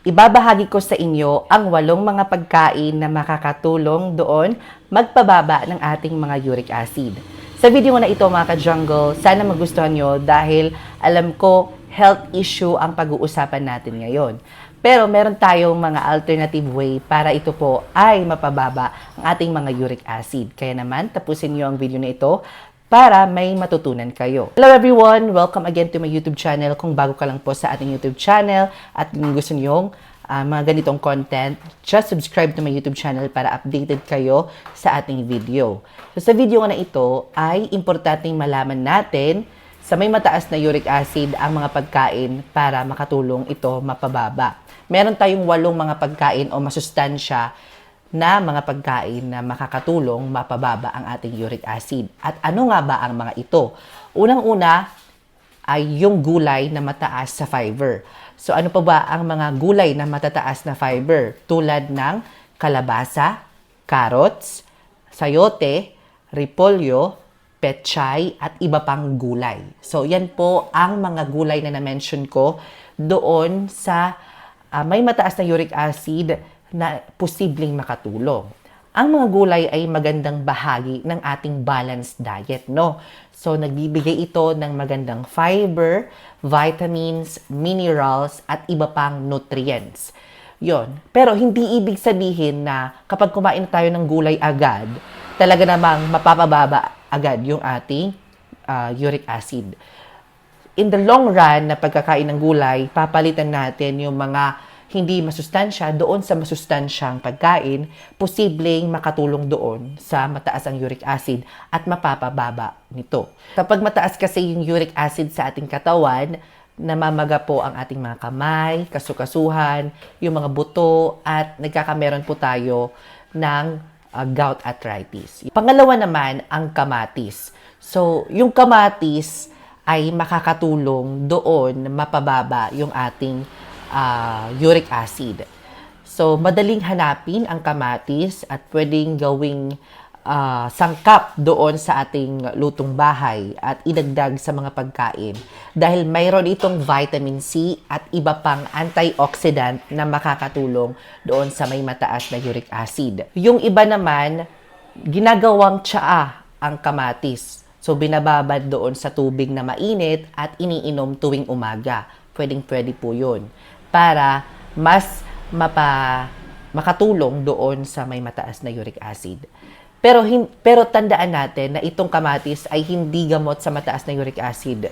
Ibabahagi ko sa inyo ang 8 mga pagkain na makakatulong doon magpababa ng ating mga uric acid. Sa video na ito mga ka-jungle, sana magustuhan nyo dahil alam ko health issue ang pag-uusapan natin ngayon. Pero meron tayong mga alternative way para ito po ay mapababa ang ating mga uric acid. Kaya naman, tapusin nyo ang video na ito para may matutunan kayo. Hello everyone! Welcome again to my YouTube channel. Kung bago ka lang po sa ating YouTube channel at gusto nyo mga ganitong content, just subscribe to my YouTube channel para updated kayo sa ating video. So sa video na ito ay importanteng malaman natin sa may mataas na uric acid ang mga pagkain para makatulong ito mapababa. Meron tayong 8 mga pagkain o masustansya na mga pagkain na makakatulong mapababa ang ating uric acid. At ano nga ba ang mga ito? Unang-una ay yung gulay na mataas sa fiber. So ano pa ba ang mga gulay na matataas na fiber? Tulad ng kalabasa, carrots, sayote, repolyo, pechay, at iba pang gulay. So yan po ang mga gulay na na-mention ko doon sa may mataas na uric acid na posibleng makatulong. Ang mga gulay ay magandang bahagi ng ating balanced diet, no? So, nagbibigay ito ng magandang fiber, vitamins, minerals, at iba pang nutrients. Yon. Pero hindi ibig sabihin na kapag kumain tayo ng gulay agad, talaga namang mapapababa agad yung ating uric acid. In the long run na pagkakain ng gulay, papalitan natin yung mga hindi masustansya doon sa masustansyang pagkain, posibleng makatulong doon sa mataas ang uric acid at mapapababa nito. Kapag mataas kasi yung uric acid sa ating katawan, namamaga po ang ating mga kamay, kasukasuhan, yung mga buto, at nagkakameron po tayo ng gout arthritis. Pangalawa naman, ang kamatis. So, yung kamatis ay makakatulong doon mapababa yung ating uric acid. So, madaling hanapin ang kamatis at pwedeng gawing sangkap doon sa ating lutong bahay at idagdag sa mga pagkain dahil mayroon itong vitamin C at iba pang antioxidant na makakatulong doon sa may mataas na uric acid. Yung iba naman, ginagawang tsaa ang kamatis. So, binababad doon sa tubig na mainit at iniinom tuwing umaga. Pwedeng-pwede po yun para mas makatulong doon sa may mataas na uric acid. Pero tandaan natin na itong kamatis ay hindi gamot sa mataas na uric acid.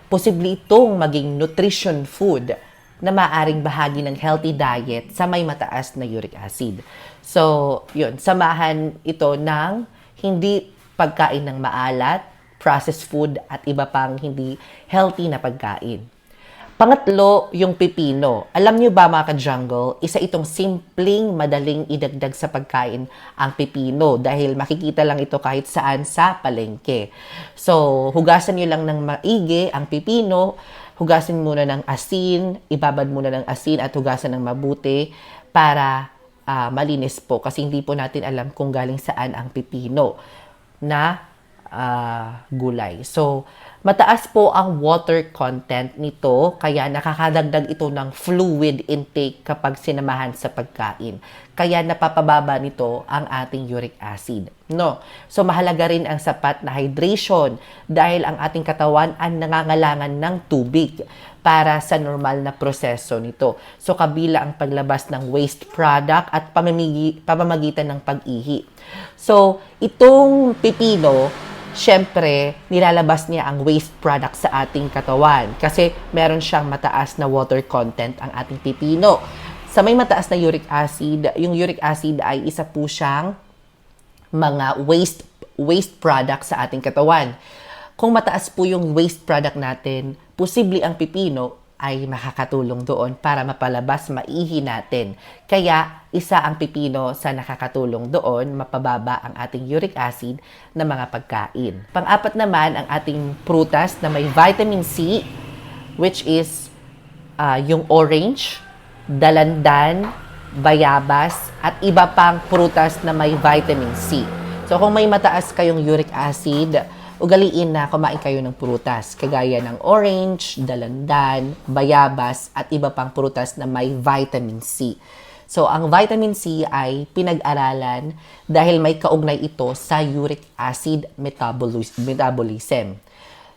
Posible itong maging nutrition food na maaring bahagi ng healthy diet sa may mataas na uric acid. So, yun, samahan ito ng hindi pagkain ng maalat, processed food, at iba pang hindi healthy na pagkain. Pangatlo, yung pipino. Alam nyo ba mga ka-jungle, isa itong simpleng, madaling idagdag sa pagkain ang pipino dahil makikita lang ito kahit saan sa palengke. So, hugasan nyo lang ng maigi ang pipino, hugasin muna ng asin, ibabad muna ng asin at hugasan ng mabuti para malinis po kasi hindi po natin alam kung galing saan ang pipino na gulay. So, mataas po ang water content nito, kaya nakakadagdag ito ng fluid intake kapag sinamahan sa pagkain. Kaya napapababa nito ang ating uric acid. No? So, mahalaga rin ang sapat na hydration dahil ang ating katawan ang nangangailangan ng tubig para sa normal na proseso nito. So, kabila ang paglabas ng waste product at pamamagitan ng pag-ihi. So, itong pipino, syempre, nilalabas niya ang waste product sa ating katawan kasi meron siyang mataas na water content ang ating pipino. Sa may mataas na uric acid, yung uric acid ay isa po siyang mga waste product sa ating katawan. Kung mataas po yung waste product natin, posible ang pipino ay makakatulong doon para mapalabas maihi natin. Kaya, isa ang pipino sa nakakatulong doon mapababa ang ating uric acid na mga pagkain. Pang-apat naman, ang ating prutas na may vitamin C, which is yung orange, dalandan, bayabas, at iba pang prutas na may vitamin C. So, kung may mataas kayong uric acid, ugaliin na kumain kayo ng prutas, kagaya ng orange, dalandan, bayabas, at iba pang prutas na may vitamin C. So, ang vitamin C ay pinag-aralan dahil may kaugnay ito sa uric acid metabolism.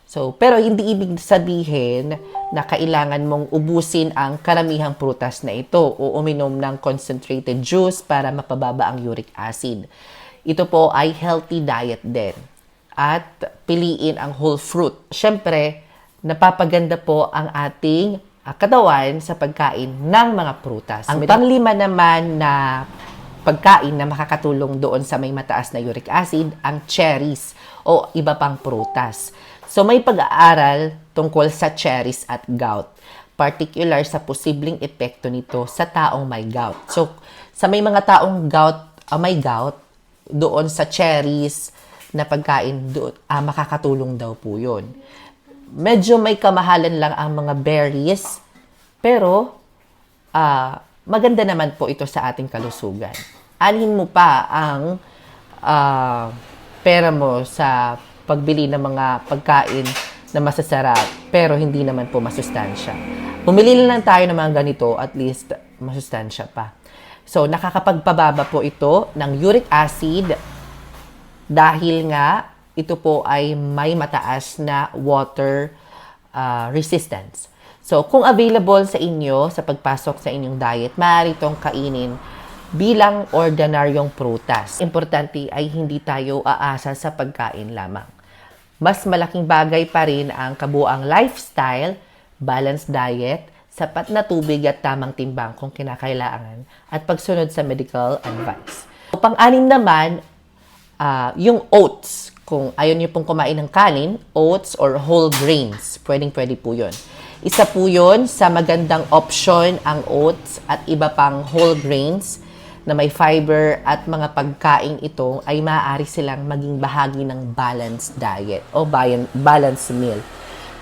So, pero hindi ibig sabihin na kailangan mong ubusin ang karamihang prutas na ito o uminom ng concentrated juice para mapababa ang uric acid. Ito po ay healthy diet din. At piliin ang whole fruit. Siyempre, napapaganda po ang ating katawan sa pagkain ng mga prutas. Ang panglima naman na pagkain na makakatulong doon sa may mataas na uric acid, ang cherries o iba pang prutas. So may pag-aaral tungkol sa cherries at gout, particular sa posibleng epekto nito sa taong may gout. So sa may mga taong may gout, doon sa cherries na pagkain, makakatulong daw po yun. Medyo may kamahalan lang ang mga berries, pero maganda naman po ito sa ating kalusugan. Anhin mo pa ang pera mo sa pagbili ng mga pagkain na masasarap, pero hindi naman po masustansya. Bumili lang tayo ng mga ganito, at least masustansya pa. So, nakakapagpababa po ito ng uric acid dahil nga ito po ay may mataas na water resistance. So, kung available sa inyo sa pagpasok sa inyong diet, maaari itong kainin bilang ordinaryong prutas. Importante ay hindi tayo aasa sa pagkain lamang. Mas malaking bagay pa rin ang kabuang lifestyle, balanced diet, sapat na tubig at tamang timbang kung kinakailangan, at pagsunod sa medical advice. Pang-anim naman, yung oats. Kung ayaw niyo pong kumain ng kanin, oats or whole grains, pwedeng-pwede po yun. Isa po yun sa magandang option ang oats at iba pang whole grains na may fiber, at mga pagkain ito ay maaari silang maging bahagi ng balanced diet o balanced meal.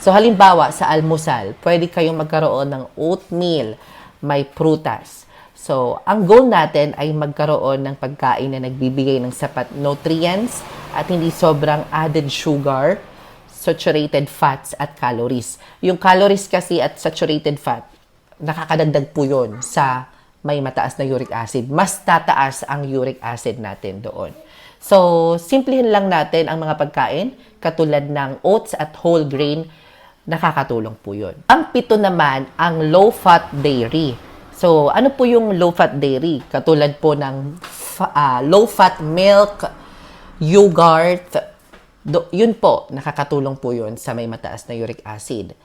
So halimbawa sa almusal, pwede kayong magkaroon ng oatmeal, may prutas. So, ang goal natin ay magkaroon ng pagkain na nagbibigay ng sapat nutrients at hindi sobrang added sugar, saturated fats at calories. Yung calories kasi at saturated fat, nakakadagdag po yun sa may mataas na uric acid. Mas tataas ang uric acid natin doon. So, simplihin lang natin ang mga pagkain katulad ng oats at whole grain, nakakatulong po yun. Ang pito naman, ang low-fat dairy. So, ano po yung low-fat dairy? Katulad po ng low-fat milk, yogurt, yun po, nakakatulong po yun sa may mataas na uric acid.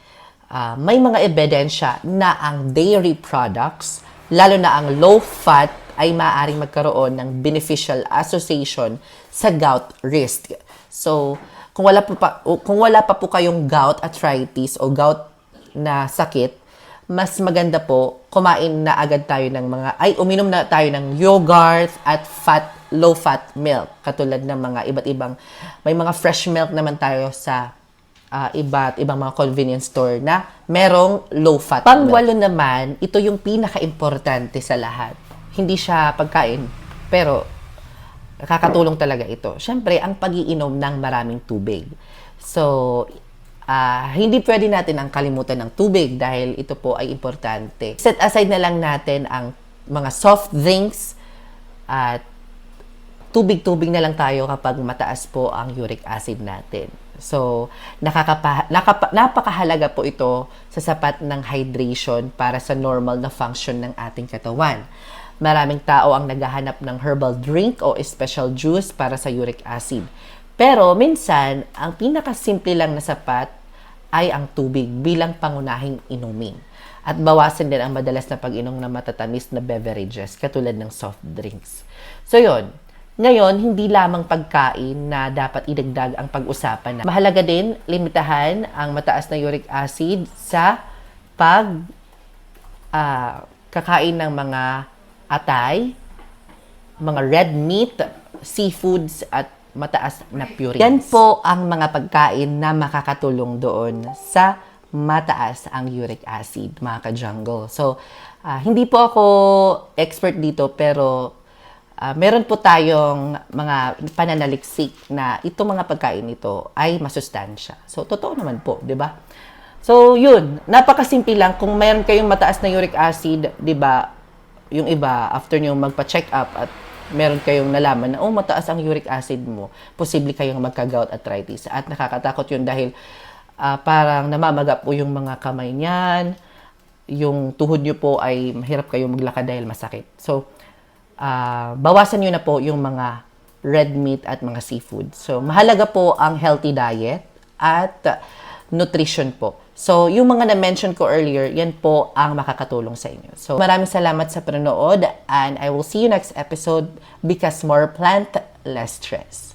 May mga ebidensya na ang dairy products, lalo na ang low-fat, ay maaaring magkaroon ng beneficial association sa gout risk. So, kung wala pa po kayong gout arthritis o gout na sakit, mas maganda po kumain na agad tayo ng uminom na tayo ng yogurt at low-fat milk. Katulad ng mga iba't ibang, may mga fresh milk naman tayo sa iba't ibang mga convenience store na merong low-fat milk. Pangwalo naman, ito yung pinaka-importante sa lahat. Hindi siya pagkain, pero nakakatulong talaga ito. Siyempre, ang pag-iinom ng maraming tubig. So, hindi pwede natin ang kalimutan ng tubig dahil ito po ay importante. Set aside na lang natin ang mga soft drinks at tubig-tubig na lang tayo kapag mataas po ang uric acid natin. So, napakahalaga po ito sa sapat ng hydration para sa normal na function ng ating katawan. Maraming tao ang naghahanap ng herbal drink o special juice para sa uric acid. Pero minsan, ang pinakasimple lang na sapat ay ang tubig bilang pangunahing inumin. At bawasan din ang madalas na pag-inom ng matatamis na beverages katulad ng soft drinks. So yun, ngayon, hindi lamang pagkain na dapat idagdag ang pag-usapan na. Mahalaga din, limitahan ang mataas na uric acid sa kakain ng mga atay, mga red meat, seafoods, at mataas na purines. Yan po ang mga pagkain na makakatulong doon sa mataas ang uric acid, mga ka-jungle. So, hindi po ako expert dito, pero meron po tayong mga pananaliksik na itong mga pagkain ito ay masustansya. So, totoo naman po, di ba? So, yun. Napakasimple lang. Kung meron kayong mataas na uric acid, di ba, yung iba, after nyo magpa-check up at meron kayong nalaman na, mataas ang uric acid mo, posible kayong magka-gout arthritis. At nakakatakot yun dahil parang namamaga po yung mga kamay niyan, yung tuhod nyo po ay mahirap kayong maglakad dahil masakit. So, bawasan nyo na po yung mga red meat at mga seafood. So, mahalaga po ang healthy diet at nutrition po. So, yung mga na-mention ko earlier, yan po ang makakatulong sa inyo. So, maraming salamat sa panonood and I will see you next episode because more plant, less stress.